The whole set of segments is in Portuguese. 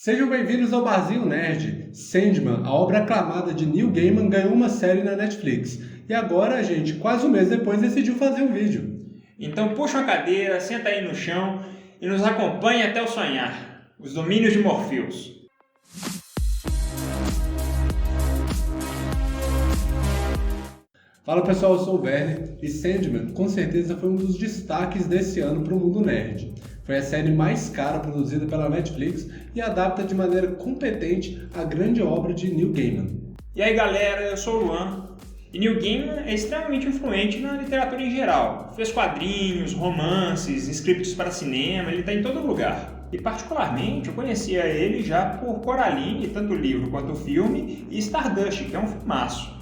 Sejam bem-vindos ao Barzinho Nerd. Sandman, a obra aclamada de Neil Gaiman, ganhou uma série na Netflix. E agora a gente, quase um mês depois, decidiu fazer um vídeo. Então puxa uma cadeira, senta aí no chão e nos acompanhe até o sonhar. Os domínios de Morpheus. Fala pessoal, eu sou o Werner e Sandman com certeza foi um dos destaques desse ano para o mundo nerd. Foi a série mais cara produzida pela Netflix e adapta de maneira competente a grande obra de Neil Gaiman. E aí galera, eu sou o Luan. E Neil Gaiman é extremamente influente na literatura em geral. Fez quadrinhos, romances, scripts para cinema, ele está em todo lugar. E particularmente eu conhecia ele já por Coraline, tanto o livro quanto o filme, e Stardust, que é um filmaço.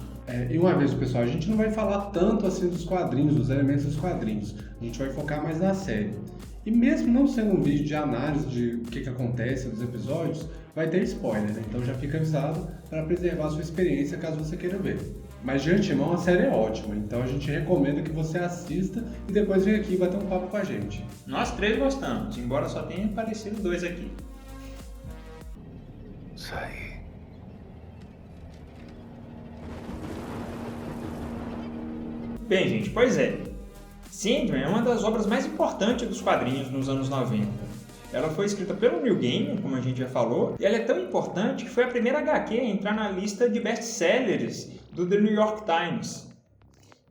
E uma vez, pessoal, a gente não vai falar tanto assim dos quadrinhos, dos elementos dos quadrinhos. A gente vai focar mais na série. E mesmo não sendo um vídeo de análise de o que acontece nos episódios, vai ter spoiler, né? Então já fica avisado para preservar a sua experiência caso você queira ver. Mas de antemão a série é ótima, então a gente recomenda que você assista e depois venha aqui bater um papo com a gente. Nós três gostamos, embora só tenha aparecido dois aqui. Sai. Bem, gente, pois é. Sandman é uma das obras mais importantes dos quadrinhos nos anos 90. Ela foi escrita pelo Neil Gaiman, como a gente já falou, e ela é tão importante que foi a primeira HQ a entrar na lista de best-sellers do The New York Times.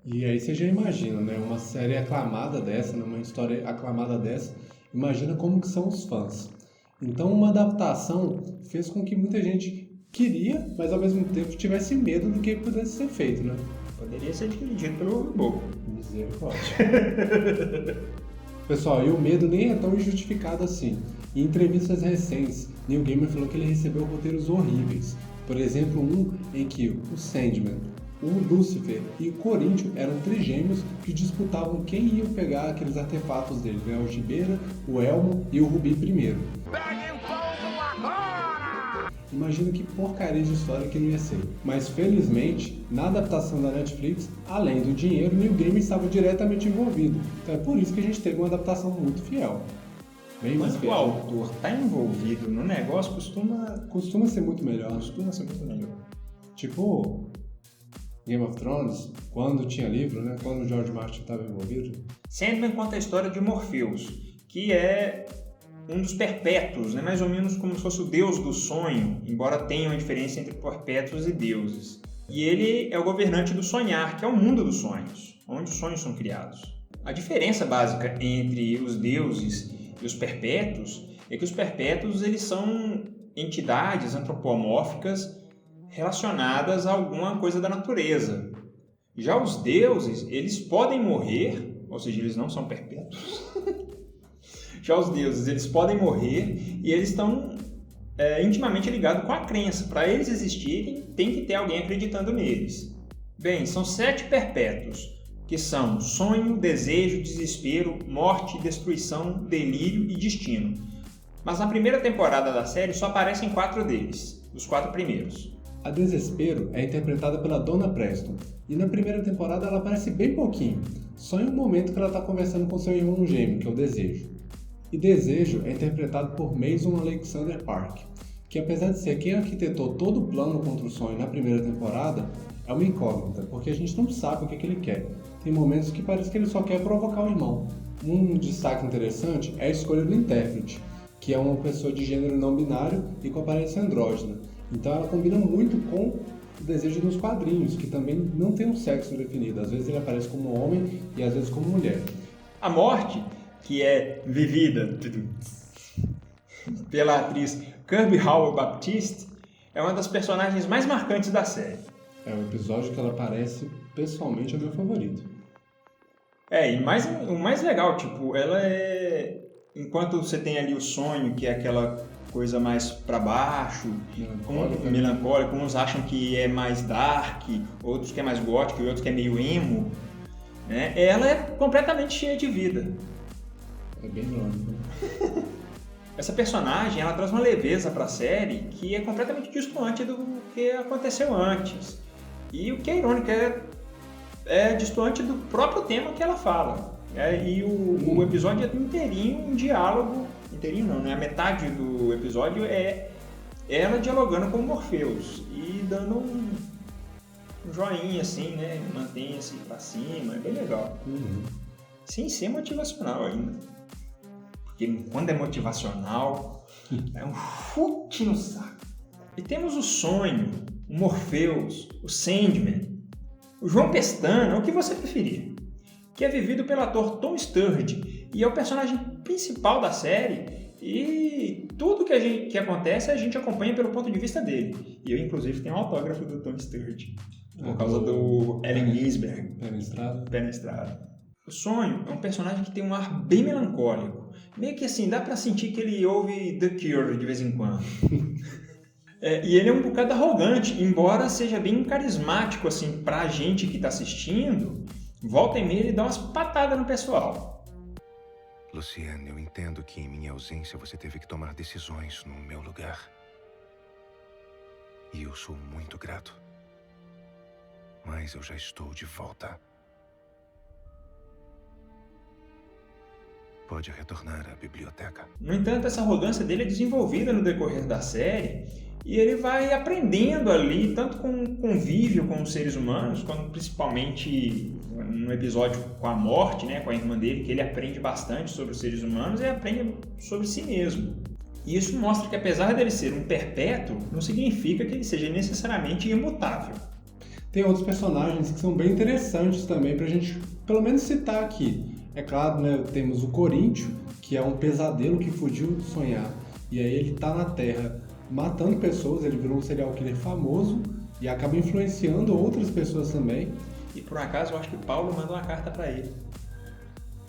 E aí você já imagina, né? Uma série aclamada dessa, uma história aclamada dessa, imagina como que são os fãs. Então uma adaptação fez com que muita gente queria, mas ao mesmo tempo tivesse medo do que pudesse ser feito, né? Poderia ser dirigido pelo robô. Misericórdia. Pessoal, e o medo nem é tão injustificado assim. Em entrevistas recentes, Neil Gaiman falou que ele recebeu roteiros horríveis. Por exemplo, um em que o Sandman, o Lúcifer e o Coríntio eram trigêmeos que disputavam quem ia pegar aqueles artefatos dele, né? O Gibeira, o Elmo e o Rubi primeiro. Imagina que porcaria de história que não ia ser. Mas felizmente, na adaptação da Netflix, além do dinheiro, Neil Gaiman estava diretamente envolvido. Então é por isso que a gente teve uma adaptação muito fiel. Bem mais Quando fiel. o autor está envolvido no negócio, Costuma ser muito melhor. costuma ser muito melhor. Tipo Game of Thrones, quando tinha livro, né? Quando o George Martin estava envolvido. Sandman conta a história de Morpheus, que é um dos perpétuos, né? Mais ou menos como se fosse o deus do sonho, embora tenha uma diferença entre perpétuos e deuses. E ele é o governante do sonhar, que é o mundo dos sonhos, onde os sonhos são criados. A diferença básica entre os deuses e os perpétuos é que os perpétuos eles são entidades antropomórficas relacionadas a alguma coisa da natureza. Já os deuses, eles podem morrer, ou seja, eles não são perpétuos. Já os deuses, eles podem morrer e eles estão intimamente ligados com a crença. Para eles existirem, tem que ter alguém acreditando neles. Bem, são 7 perpétuos, que são sonho, desejo, desespero, morte, destruição, delírio e destino. Mas na primeira temporada da série só aparecem 4 deles, os 4 primeiros. A Desespero é interpretada pela Donna Preston, e na primeira temporada ela aparece bem pouquinho, só em um momento que ela está conversando com seu irmão gêmeo, que é o Desejo. E Desejo é interpretado por Mason Alexander Park, que apesar de ser quem arquitetou todo o plano contra o sonho na primeira temporada, é uma incógnita, porque a gente não sabe o que ele quer. Tem momentos que parece que ele só quer provocar o irmão. Um destaque interessante é a escolha do intérprete, que é uma pessoa de gênero não binário e com aparência andrógena. Então ela combina muito com o Desejo nos quadrinhos, que também não tem um sexo definido. Às vezes ele aparece como homem e às vezes como mulher. A morte, que é vivida pela atriz Kirby Howell-Baptiste, é uma das personagens mais marcantes da série. É um episódio que ela aparece, pessoalmente, é o meu favorito. E o mais legal, tipo, ela é... Enquanto você tem ali o sonho, que é aquela coisa mais pra baixo, melancólica, uns acham que é mais dark, outros que é mais gótico e outros que é meio emo, né? Ela é completamente cheia de vida. É bem irônico. Essa personagem, ela traz uma leveza pra série que é completamente distante do que aconteceu antes. E o que é irônico é distante do próprio tema que ela fala. E o episódio é inteirinho um diálogo, inteirinho não, né? A metade do episódio é ela dialogando com o Morpheus e dando um joinha assim, né? Mantenha-se pra cima, é bem legal. Sem ser motivacional ainda. Porque quando é motivacional, é um chute no saco. E temos o Sonho, o Morpheus, o Sandman, o João Pestana, o que você preferir, que é vivido pelo ator Tom Sturridge e é o personagem principal da série, e tudo que acontece a gente acompanha pelo ponto de vista dele. E eu, inclusive, tenho um autógrafo do Tom Sturridge, por causa do Ellen Ginsberg. Pé na estrada. O Sonho é um personagem que tem um ar bem melancólico. Meio que assim, dá pra sentir que ele ouve The Cure de vez em quando. E ele é um bocado arrogante, embora seja bem carismático, assim, pra gente que tá assistindo. Volta e meia ele dá umas patadas no pessoal. Luciane, eu entendo que em minha ausência você teve que tomar decisões no meu lugar. E eu sou muito grato. Mas eu já estou de volta. Pode retornar à biblioteca. No entanto, essa arrogância dele é desenvolvida no decorrer da série e ele vai aprendendo ali, tanto com o convívio com os seres humanos, quanto principalmente no episódio com a morte, né, com a irmã dele, que ele aprende bastante sobre os seres humanos e aprende sobre si mesmo. E isso mostra que, apesar dele ser um perpétuo, não significa que ele seja necessariamente imutável. Tem outros personagens que são bem interessantes também pra gente, pelo menos, citar aqui. É claro, né, temos o Coríntio, que é um pesadelo que fugiu de sonhar. E aí ele tá na Terra matando pessoas, ele virou um serial killer famoso e acaba influenciando outras pessoas também. E por acaso eu acho que Paulo mandou uma carta para ele.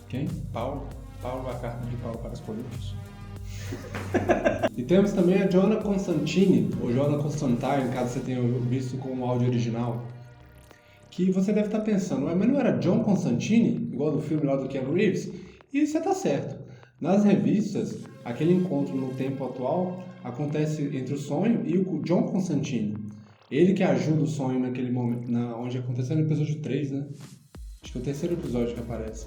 Quem? Paulo, a carta de Paulo para os Coríntios. E temos também a Jonah Constantine, ou Jonah Constantine, caso você tenha visto com o áudio original. Que você deve estar pensando, mas não era John Constantine, igual do filme lá do Keanu Reeves? E você está certo. Nas revistas, aquele encontro no tempo atual acontece entre o Sonho e o John Constantine. Ele que ajuda o Sonho naquele momento, onde aconteceu no episódio 3, né? Acho que é o terceiro episódio que aparece.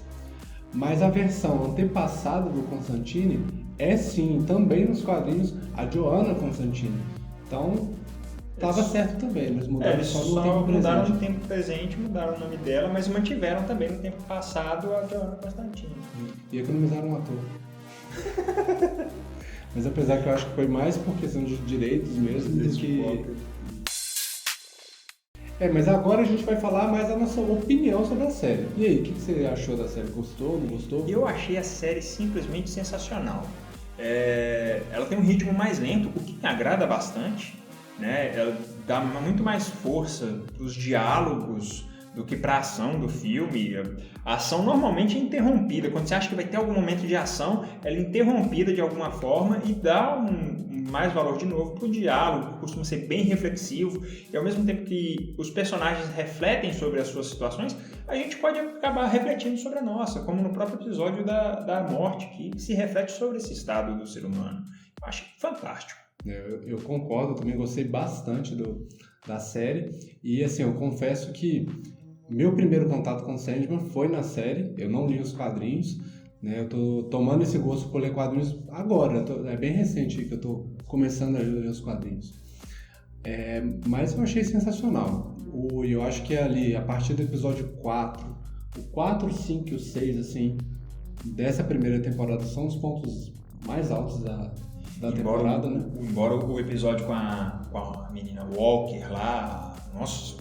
Mas a versão antepassada do Constantine é sim, também nos quadrinhos, a Joanna Constantine. Então, estava certo também, eles mudaram só no tempo presente. Mudaram no tempo presente, mudaram o nome dela, mas mantiveram também no tempo passado a Joanna Constantine. E economizaram um ator. Mas apesar que eu acho que foi mais por questão de direitos mesmo do que... mas agora a gente vai falar mais a nossa opinião sobre a série. E aí, o que você achou da série? Gostou, não gostou? Eu achei a série simplesmente sensacional. Ela tem um ritmo mais lento, o que me agrada bastante, né? Ela dá muito mais força para os diálogos do que para a ação do filme. A ação normalmente é interrompida. Quando você acha que vai ter algum momento de ação, ela é interrompida de alguma forma e dá mais valor de novo para o diálogo, que costuma ser bem reflexivo, e ao mesmo tempo que os personagens refletem sobre as suas situações, a gente pode acabar refletindo sobre a nossa, como no próprio episódio da morte, que se reflete sobre esse estado do ser humano. Eu acho fantástico. Eu concordo, eu também gostei bastante da série, e assim, eu confesso que meu primeiro contato com Sandman foi na série, eu não li os quadrinhos, né? Eu tô tomando esse gosto por ler quadrinhos agora, é bem recente que eu tô começando a ler os quadrinhos. Mas eu achei sensacional. Eu acho que ali, a partir do episódio 4, o 4, o 5 e o 6, assim, dessa primeira temporada são os pontos mais altos da temporada, né? Embora o episódio com a menina Walker lá, nossa,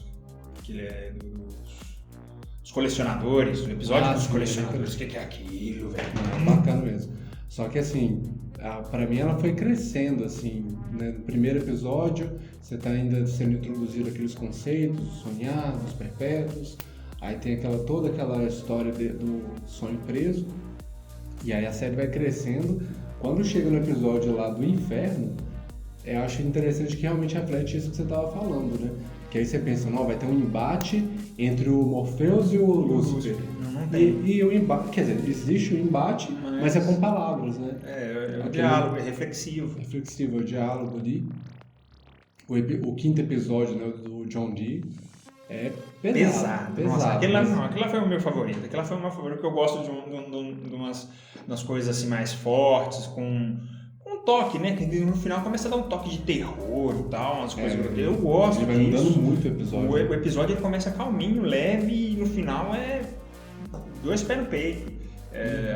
aquele é dos colecionadores, o episódio dos colecionadores, o que é aquilo, velho? Bacana mesmo. Só que assim, pra mim ela foi crescendo, assim, né? No primeiro episódio, você tá ainda sendo introduzido aqueles conceitos, sonhados, perpétuos, aí tem toda aquela história do sonho preso, e aí a série vai crescendo. Quando chega no episódio lá do inferno, eu acho interessante que realmente reflete isso que você estava falando, né? Que aí você pensa, não, vai ter um embate entre o Morpheus e o Lúcifer. Não tem. E o embate, quer dizer, existe o embate, mas é com palavras, né? É o diálogo, é reflexivo. Reflexivo, é o diálogo ali. O quinto episódio, né, do John Dee, é pesado. Nossa, aquele lá foi o meu favorito. Aquela foi o meu favorito, porque eu gosto de umas coisas assim mais fortes, com um um toque, né? Que no final começa a dar um toque de terror e tal, umas coisas. Eu gosto disso. Ele vai disso. mudando muito o episódio. O episódio ele começa calminho, leve, e no final é 2 pés no peito.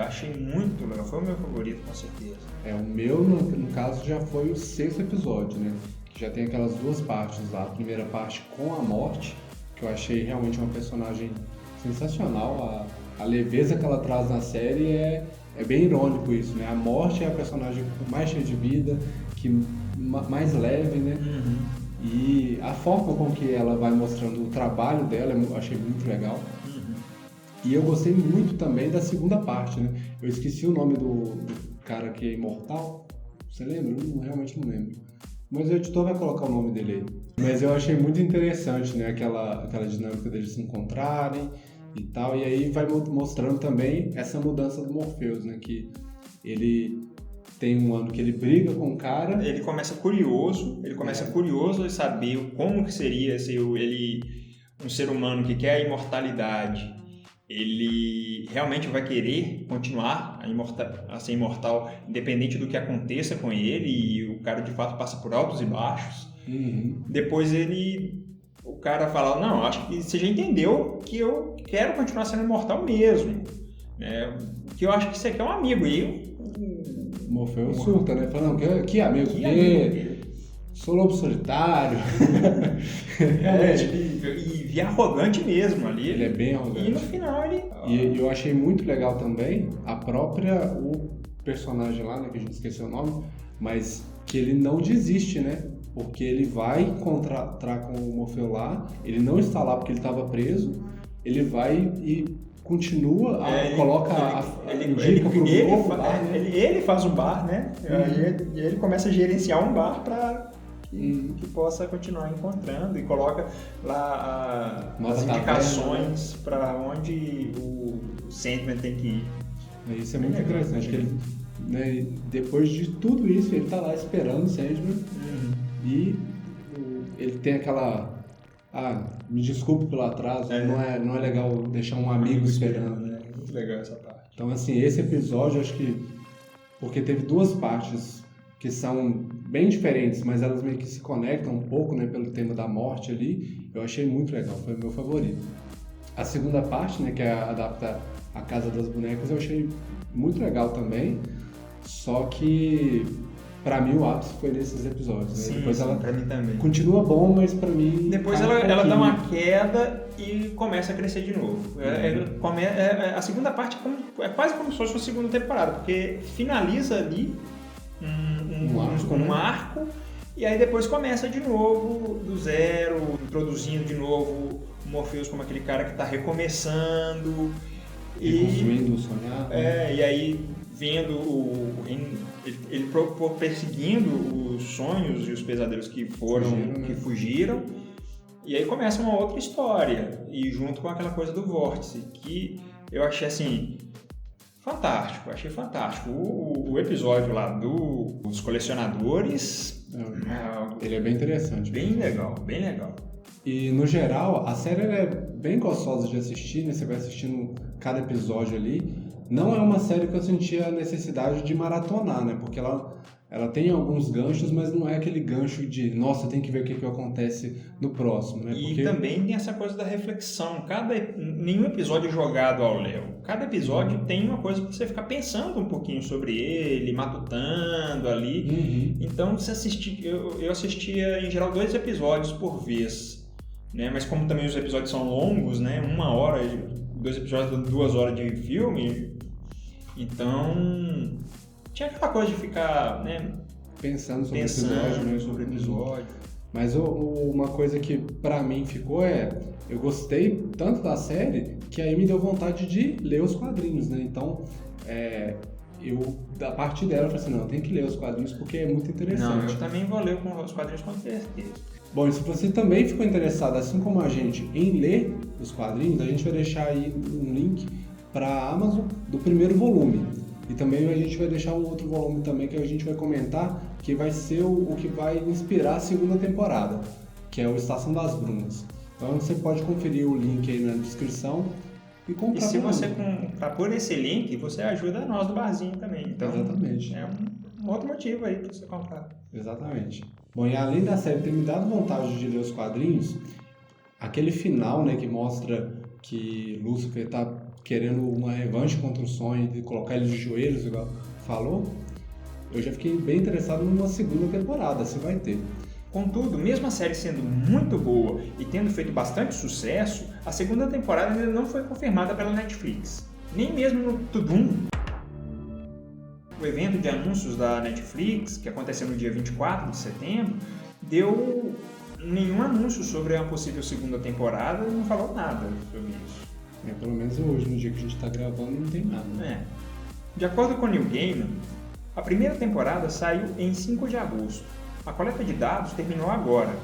Achei muito legal, foi o meu favorito, com certeza. O meu, no caso, já foi o 6º episódio, né? Que já tem aquelas 2 partes lá. A primeira parte com a morte, que eu achei realmente uma personagem sensacional. A leveza que ela traz na série é bem irônico isso, né? A morte é a personagem mais cheia de vida, que mais leve, né? Uhum. E a forma com que ela vai mostrando o trabalho dela, eu achei muito legal. Uhum. E eu gostei muito também da segunda parte, né? Eu esqueci o nome do cara que é imortal. Você lembra? Eu realmente não lembro. Mas o editor vai colocar o nome dele aí. Mas eu achei muito interessante, né? Aquela dinâmica deles se encontrarem e tal. E aí vai mostrando também essa mudança do Morpheus, né? Que ele tem um ano que ele briga com o cara. Ele começa curioso de saber como que seria se ele, um ser humano que quer a imortalidade, ele realmente vai querer continuar a ser imortal, independente do que aconteça com ele, e o cara de fato passa por altos e baixos. Uhum. Depois o cara fala, não, acho que você já entendeu que eu quero continuar sendo imortal mesmo, que eu acho que você quer um amigo, e o Morpheus surta, né? Fala, não, que amigo, sou lobo solitário. E arrogante mesmo ali. Ele é bem arrogante. E no final ele... E eu achei muito legal também o personagem lá, né, que a gente esqueceu o nome, mas que ele não desiste, né? Porque ele vai encontrar com o Morpheus lá, ele não está lá porque ele estava preso, ele vai e continua, ele faz um bar, né? E ele começa a gerenciar um bar para que possa continuar encontrando, e coloca lá as indicações para onde o Sandman tem que ir. Isso é muito interessante, que ele, né, depois de tudo isso, ele tá lá esperando o Sandman, e ele tem aquela... me desculpe pelo atraso, não é legal deixar um amigo esperando. Né? Muito legal essa parte. Então, assim, esse episódio, acho que... Porque teve 2 partes que são bem diferentes, mas elas meio que se conectam um pouco, né, pelo tema da morte ali. Eu achei muito legal, foi o meu favorito. A segunda parte, né, que adapta a Casa das Bonecas, eu achei muito legal também, só que pra mim o ápice foi nesses episódios, né? Sim, depois ela pra mim também. Continua bom, mas pra mim... Depois ela dá uma queda e começa a crescer de novo. A segunda parte é quase como se fosse uma segunda temporada, porque finaliza ali um arco, e aí depois começa de novo, do zero, introduzindo de novo o Morpheus como aquele cara que está recomeçando. Construindo o sonhar. E aí vendo ele perseguindo os sonhos e os pesadelos que fugiram, e aí começa uma outra história, e junto com aquela coisa do vórtice, que eu achei assim... achei fantástico. O episódio lá dos colecionadores... ele é bem interessante. Bem legal. E, no geral, a série é bem gostosa de assistir, né? Você vai assistindo cada episódio ali. Não é uma série que eu sentia a necessidade de maratonar, né? Porque ela tem alguns ganchos, mas não é aquele gancho de, nossa, tem que ver o que acontece no próximo, né? E também tem essa coisa da reflexão. Nenhum episódio é jogado ao léu. Cada episódio tem uma coisa para você ficar pensando um pouquinho sobre ele, matutando ali. Então, eu assistia, em geral, 2 episódios por vez, né? Mas como também os episódios são longos, né? 1 hora, 2 episódios dando 2 horas de filme, então tinha aquela coisa de ficar, né, pensando sobre o episódio. Mas uma coisa que pra mim ficou eu gostei tanto da série que aí me deu vontade de ler os quadrinhos, né? Então, a partir dela eu falei assim, não, tem que ler os quadrinhos porque é muito interessante. Não, eu também vou ler os quadrinhos com certeza. Bom, e se você também ficou interessado, assim como a gente, em ler os quadrinhos, a gente vai deixar aí um link para a Amazon do primeiro volume. E também a gente vai deixar um outro volume também que a gente vai comentar, que vai ser o que vai inspirar a segunda temporada, que é o Estação das Brumas. Então você pode conferir o link aí na descrição e comprar. E se você comprar por esse link, você ajuda nós do barzinho também. Então, exatamente. É Um outro motivo aí pra você comprar. Exatamente. Bom, e além da série ter me dado vontade de ler os quadrinhos, aquele final, né, que mostra que Lúcifer tá querendo uma revanche contra o Sonho e colocar ele de joelhos, igual falou, eu já fiquei bem interessado numa segunda temporada, se vai ter. Contudo, mesmo a série sendo muito boa e tendo feito bastante sucesso, a segunda temporada ainda não foi confirmada pela Netflix. Nem mesmo no Tudum, o evento de anúncios da Netflix, que aconteceu no dia 24 de setembro, deu nenhum anúncio sobre a possível segunda temporada e não falou nada sobre isso. Pelo menos hoje, no dia que a gente está gravando, não tem nada. Né? De acordo com o Neil Gaiman, a primeira temporada saiu em 5 de agosto. A coleta de dados terminou agora.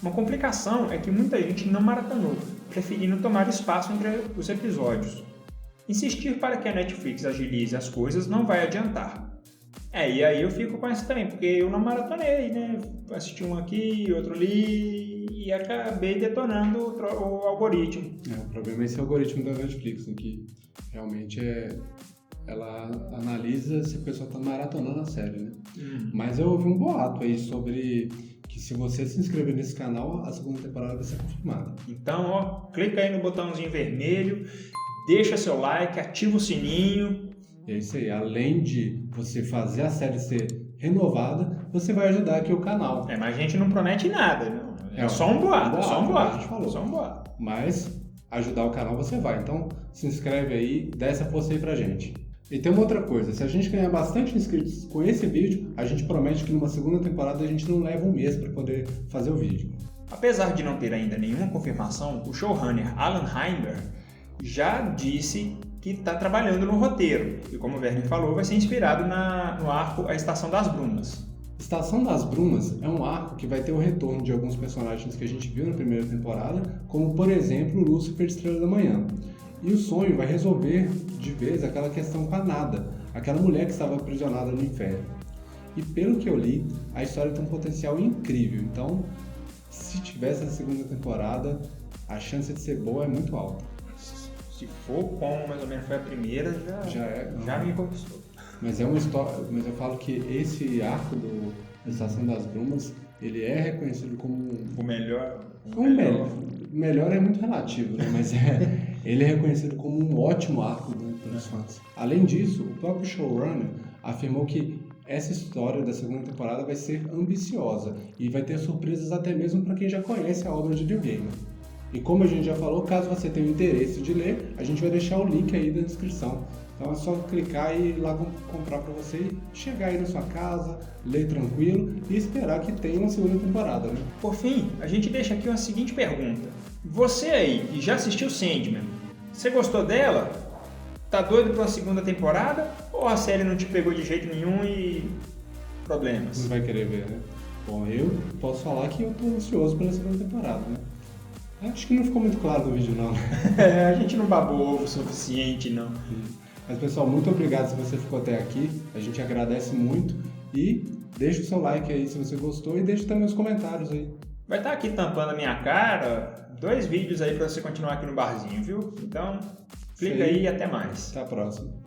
Uma complicação é que muita gente não maratonou, preferindo tomar espaço entre os episódios. Insistir para que a Netflix agilize as coisas não vai adiantar. E aí eu fico com essa também, porque eu não maratonei, né? Assisti um aqui, outro ali e acabei detonando o algoritmo. O problema é esse algoritmo da Netflix, né, que realmente ela analisa se a pessoa está maratonando a série, né? Mas eu ouvi um boato aí sobre que se você se inscrever nesse canal, a segunda temporada vai ser confirmada. Então, clica aí no botãozinho vermelho, deixa seu like, ativa o sininho. É isso aí, além de você fazer a série ser renovada, você vai ajudar aqui o canal. Mas a gente não promete nada, não. É só um boato, só um boato. A gente falou. Só um boato. Mas ajudar o canal você vai, então se inscreve aí, dá essa força aí pra gente. E tem uma outra coisa, se a gente ganhar bastante inscritos com esse vídeo, a gente promete que numa segunda temporada a gente não leva um mês para poder fazer o vídeo. Apesar de não ter ainda nenhuma confirmação, o showrunner Alan Heinberg já disse que está trabalhando no roteiro, e como o Werner falou, vai ser inspirado no arco A Estação das Brumas. Estação das Brumas é um arco que vai ter o retorno de alguns personagens que a gente viu na primeira temporada, como por exemplo Lúcifer de Estrela da Manhã. E o Sonho vai resolver de vez aquela questão com a Nada, aquela mulher que estava aprisionada no inferno. E pelo que eu li, a história tem um potencial incrível, então se tivesse a segunda temporada, a chance de ser boa é muito alta. Se for como mais ou menos foi a primeira, já me conquistou. Mas é uma história, mas eu falo que esse arco da Estação das Brumas, ele é reconhecido como o melhor. Melhor é muito relativo, né? Mas ele é reconhecido como um ótimo arco dos fãs. Além disso, o próprio showrunner afirmou que essa história da segunda temporada vai ser ambiciosa e vai ter surpresas até mesmo para quem já conhece a obra de Neil Gaiman. E como a gente já falou, caso você tenha interesse de ler, a gente vai deixar o link aí na descrição. Então é só clicar e ir lá comprar para você chegar aí na sua casa, ler tranquilo e esperar que tenha uma segunda temporada, né? Por fim, a gente deixa aqui uma seguinte pergunta. Você aí que já assistiu Sandman, você gostou dela? Tá doido pra uma segunda temporada? Ou a série não te pegou de jeito nenhum e problemas? Não vai querer ver, né? Bom, eu posso falar que eu tô ansioso pela segunda temporada, né? Acho que não ficou muito claro no vídeo, não. A gente não babou ovo o suficiente, não. Mas, pessoal, muito obrigado se você ficou até aqui. A gente agradece muito. E deixa o seu like aí se você gostou e deixa também os comentários aí. Vai estar aqui tampando a minha cara 2 vídeos aí para você continuar aqui no barzinho, viu? Então, clica aí e até mais. Até a próxima.